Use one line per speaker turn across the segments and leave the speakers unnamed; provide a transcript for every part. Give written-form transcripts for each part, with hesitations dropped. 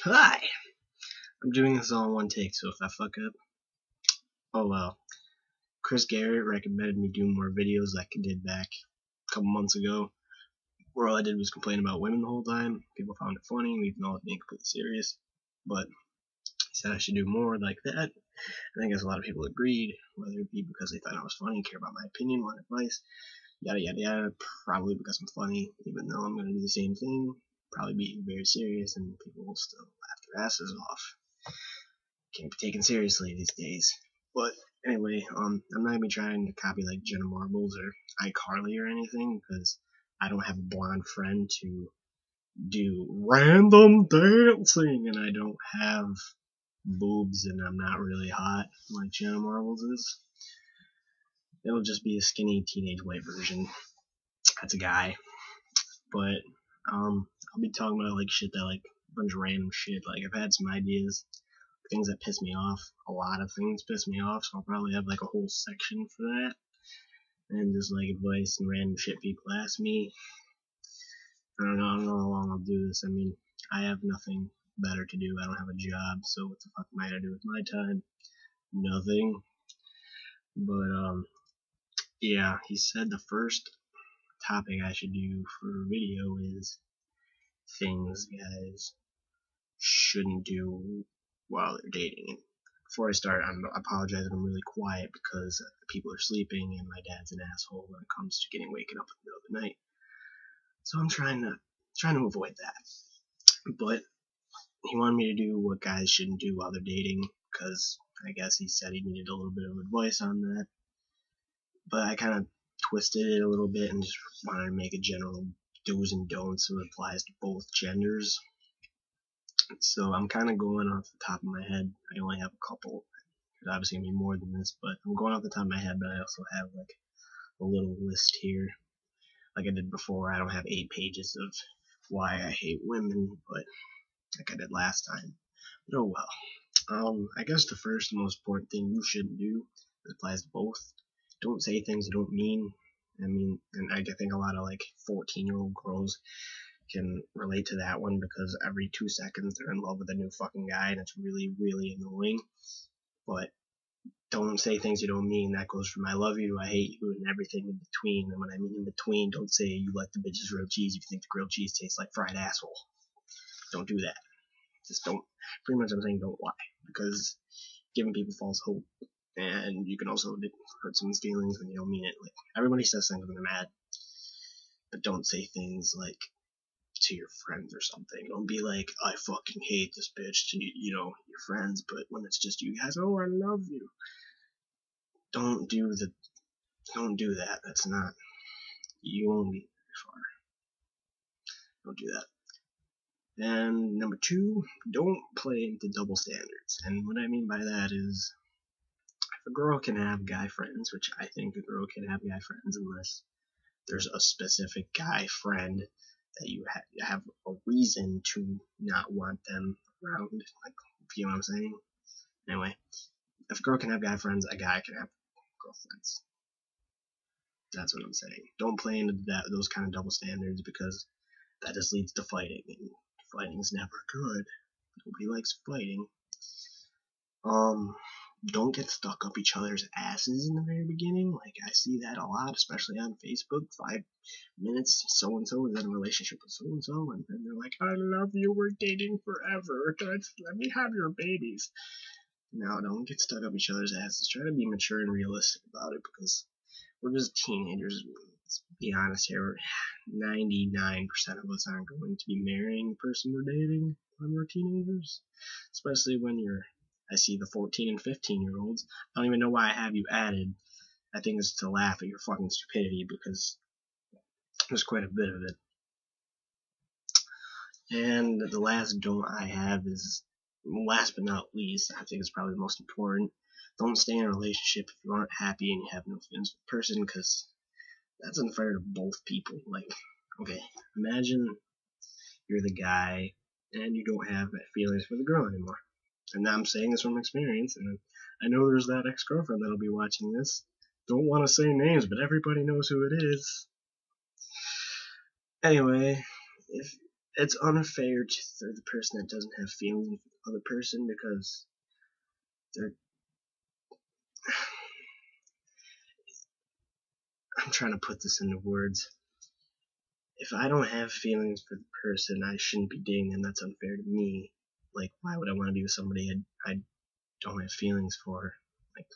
Hi! I'm doing this all in one take, so if I fuck up, oh well. Chris Garrett recommended me do more videos like I did back a couple months ago, where all I did was complain about women the whole time. People found it funny, even though it being completely serious. But he said I should do more like that. And I guess a lot of people agreed, whether it be because they thought I was funny, care about my opinion, want advice, yada yada yada. Probably because I'm funny, even though I'm gonna do the same thing. Probably be very serious, and people will still laugh their asses off. Can't be taken seriously these days. But anyway, I'm not gonna be trying to copy like Jenna Marbles or iCarly or anything because I don't have a blonde friend to do random dancing, and I don't have boobs, and I'm not really hot like Jenna Marbles is. It'll just be a skinny teenage white version. That's a guy. But I'll be talking about like shit that like a bunch of random shit. Like I've had some ideas, things that piss me off. A lot of things piss me off, so I'll probably have like a whole section for that. And just like advice and random shit people ask me. I don't know how long I'll do this. I mean, I have nothing better to do. I don't have a job, so what the fuck am I gonna do with my time? Nothing. But yeah, he said the first topic I should do for a video is things guys shouldn't do while they're dating. Before I start, I apologize if I'm really quiet because people are sleeping and my dad's an asshole when it comes to getting waken up in the middle of the night. So I'm trying to avoid that. But he wanted me to do what guys shouldn't do while they're dating because I guess he said he needed a little bit of advice on that. But I kind of twisted it a little bit and just wanted to make a general do's and don'ts so it applies to both genders. So I'm kind of going off the top of my head. I only have a couple. There's obviously going to be more than this, but I'm going off the top of my head, but I also have like a little list here. Like I did before, I don't have 8 pages of why I hate women, but like I did last time. But oh well. I guess the first and most important thing you shouldn't do, this applies to both, don't say things you don't mean. I mean, and I think a lot of like 14-year-old girls can relate to that one because every 2 seconds they're in love with a new fucking guy and it's really, really annoying. But don't say things you don't mean. That goes from I love you to I hate you and everything in between. And when I mean in between, don't say you like the bitch's grilled cheese if you think the grilled cheese tastes like fried asshole. Don't do that. Just don't. Pretty much I'm saying don't lie because giving people false hope. And you can also hurt someone's feelings when you don't mean it. Like everybody says things when they're mad, but don't say things like to your friends or something. Don't be like, I fucking hate this bitch to your friends, but when it's just you guys, oh I love you. Don't do that. That's not, you won't be very far. Don't do that. And number 2, don't play into double standards. And what I mean by that is, if a girl can have guy friends, which I think a girl can have guy friends unless there's a specific guy friend that you have a reason to not want them around, like, if you know what I'm saying. Anyway, if a girl can have guy friends, a guy can have girlfriends. That's what I'm saying. Don't play into those kind of double standards because that just leads to fighting, and fighting's never good. Nobody likes fighting. Don't get stuck up each other's asses in the very beginning. Like, I see that a lot, especially on Facebook. 5 minutes, so-and-so is in a relationship with so-and-so, and then they're like, I love you, we're dating forever, let me have your babies. No, don't get stuck up each other's asses. Try to be mature and realistic about it, because we're just teenagers. Let's be honest here, 99% of us aren't going to be marrying the person we're dating when we're teenagers, especially when I see the 14 and 15-year-olds. I don't even know why I have you added. I think it's to laugh at your fucking stupidity because there's quite a bit of it. And the last don't I have is, last but not least, I think it's probably the most important. Don't stay in a relationship if you aren't happy and you have no feelings with the person, because that's unfair to both people. Like, okay, imagine you're the guy and you don't have feelings for the girl anymore. And I'm saying this from experience, and I know there's that ex-girlfriend that'll be watching this. Don't want to say names, but everybody knows who it is. Anyway, it's unfair to the person that doesn't have feelings for the other person because they're. I'm trying to put this into words. If I don't have feelings for the person, I shouldn't be dating them. That's unfair to me. Like, why would I want to be with somebody I don't have feelings for? Like,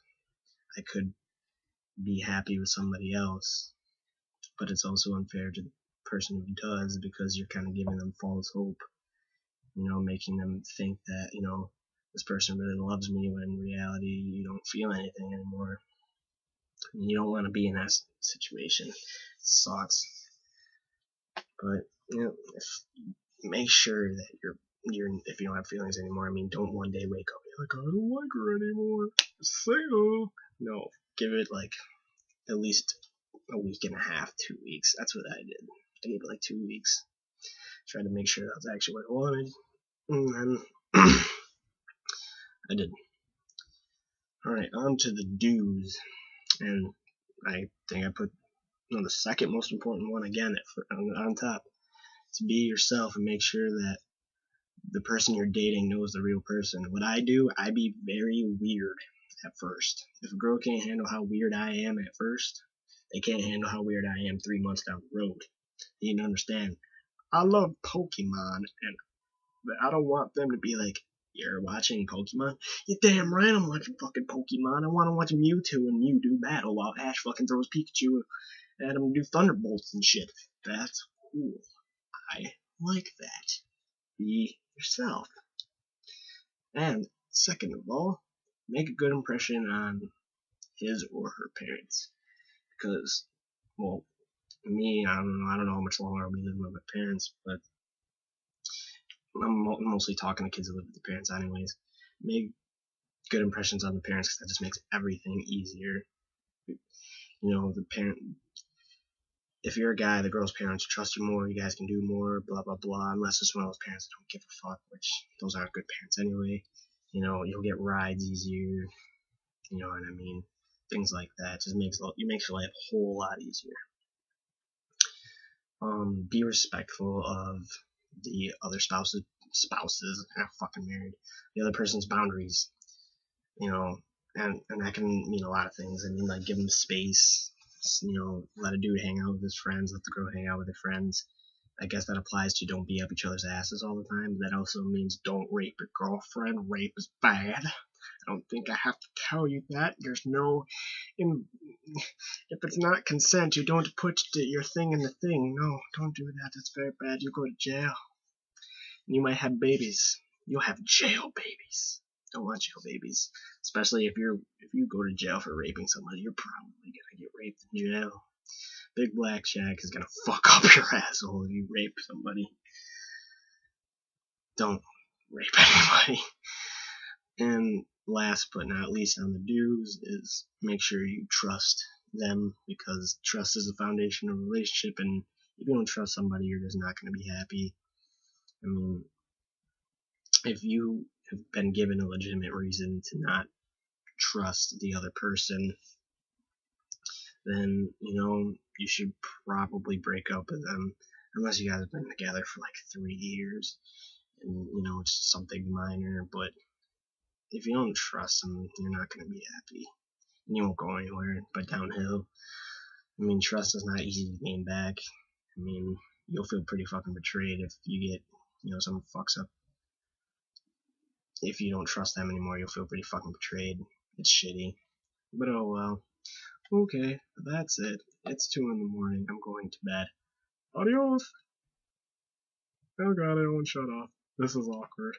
I could be happy with somebody else, but it's also unfair to the person who does because you're kind of giving them false hope. Making them think that, this person really loves me when in reality you don't feel anything anymore. And you don't want to be in that situation. It sucks. But, make sure that if you don't have feelings anymore, don't one day wake up and be like, I don't like her anymore. Say no. No, give it like at least a week and a half, 2 weeks. That's what I did. I gave it like 2 weeks. Tried to make sure that was actually what I wanted. And then I did. Alright, on to the do's. And I think I put the second most important one again on top. To be yourself and make sure that the person you're dating knows the real person. What I do, I be very weird at first. If a girl can't handle how weird I am at first, they can't handle how weird I am 3 months down the road. You need to understand. I love Pokemon, and I don't want them to be like, you're watching Pokemon? You're damn right I'm watching fucking Pokemon. I want to watch Mewtwo and Mew do battle while Ash fucking throws Pikachu at him do thunderbolts and shit. That's cool. I like that. Be yourself. And second of all, make a good impression on his or her parents. Because, well, me, I don't know how much longer I'll be living with my parents, but I'm mostly talking to kids who live with their parents anyways. Make good impressions on the parents because that just makes everything easier. The parent, if you're a guy, the girl's parents trust you more, you guys can do more, blah, blah, blah, unless it's one of those parents that don't give a fuck, which those aren't good parents anyway. You'll get rides easier, you know what I mean? Things like that. Just makes your life a whole lot easier. Be respectful of the other spouses, I'm fucking married, the other person's boundaries, and that can mean a lot of things. Like give them space, let a dude hang out with his friends, let the girl hang out with her friends. I guess that applies to don't be up each other's asses all the time, but that also means don't rape your girlfriend. Rape is bad. I don't think I have to tell you that. There's no, if it's not consent, you don't put your thing in the thing. No, don't do that. That's very bad. You go to jail. You might have babies. You'll have jail babies. Don't want jail babies. Especially if you go to jail for raping somebody, you're probably gonna get raped in jail. Big Black Shack is gonna fuck up your asshole if you rape somebody. Don't rape anybody. And last but not least on the do's is make sure you trust them, because trust is the foundation of a relationship, and if you don't trust somebody, you're just not going to be happy. If you have been given a legitimate reason to not trust the other person, then, you should probably break up with them, unless you guys have been together for like 3 years, and, it's something minor, but if you don't trust them, you're not going to be happy. And you won't go anywhere but downhill. Trust is not easy to gain back. You'll feel pretty fucking betrayed if you get, someone fucks up. If you don't trust them anymore, you'll feel pretty fucking betrayed. It's shitty. But oh well. Okay, that's it. It's 2 in the morning. I'm going to bed. Adios! Oh god, I won't shut off. This is awkward.